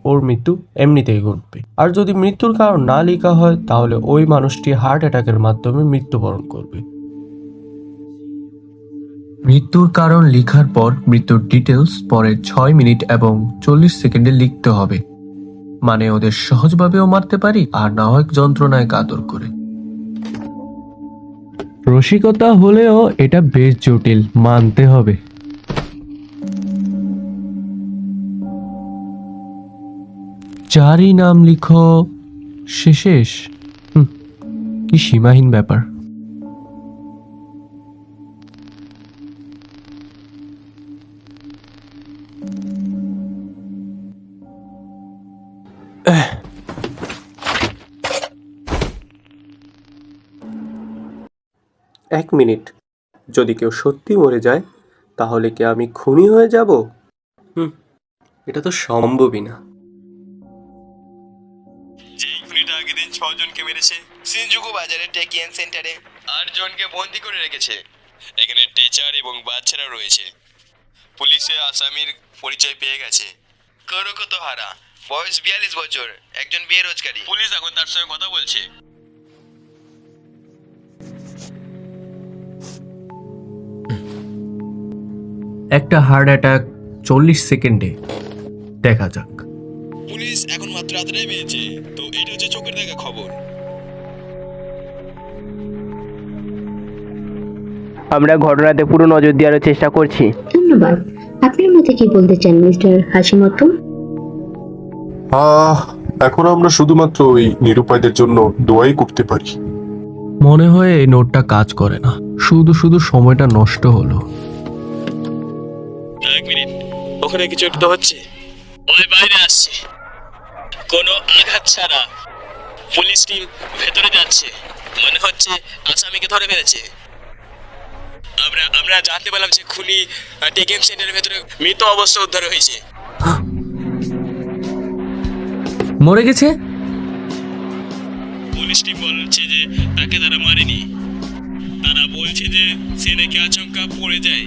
ওর মৃত্যু এমনিতেই ঘটবে। আর যদি মৃত্যুর কারণ না লেখা হয় তাহলে ওই মানুষটি হার্ট অ্যাটাকের মাধ্যমে মৃত্যুবরণ করবে। মৃত্যুর কারণ লেখার পর মৃত্যুর ডিটেলস পরে 6 মিনিট এবং 40 সেকেন্ডে লিখতে হবে। মানে ওদের সহজভাবেও মারতে পারি আর না হয় যন্ত্রণায় কাতর করে। রসিকতা হলেও এটা বেশ জটিল, মানতে হবে। যারই নাম লিখো সে শেষ। কি সীমাহীন ব্যাপার। এক মিনিট, যদি কেউ সত্যি মরে যায় তাহলে কি আমি খুনি হয়ে যাব? এটা তো সম্ভবই না। যেই খুনিটা আগের দিন 6 জনকে মেরেছে সিনজুকু বাজারে টেকিয়ান সেন্টারে 8 জনকে বন্দি করে রেখেছে। এখানে টিচার এবং বাচ্চারা রয়েছে। পুলিশে আসামির পরিচয় পেয়ে গেছে। করকতো হারা, বয়স 42 বছর, একজন বেরোজগারি। পুলিশ এখন তার সঙ্গে কথা বলছে। একটা হার্ট অ্যাটাক 40 সেকেন্ডে, দেখা যাক। পুলিশ এখন মাত্র রাত্রে পেয়েছে, তো এটা হচ্ছে চোখের দেখা খবর। আমরা ঘটনাতে পুরো নজর দেওয়ার চেষ্টা করছি। ধন্যবাদ। আপনার মতে কি বলতে চান মিস্টার হাশিমোতো? এখন আমরা শুধুমাত্র ওই নিরুপায়দের জন্য দোয়াই করতে পারি। মনে হয় এই নোটটা কাজ করে না, শুধু শুধু সময়টা নষ্ট হলো। এক মিনিট, ওখানে কিছু একটা হচ্ছে। ওই বাইরে আসছে, কোনো আঘাত ছাড়া। পুলিশ টিম ভেতরে যাচ্ছে, মনে হচ্ছে আসামিকে ধরে ফেলেছে। আমরা জানতে পারলাম যে খুনি টেকিয়ান সেন্টারের ভেতরে মৃত অবস্থা উদ্ধার হয়েছে। মরে গেছে? পুলিশ টিম বলছে যে তাকে তারা মারেনি। তারা বলছে যে সে নাকি আচমকা পড়ে যায়।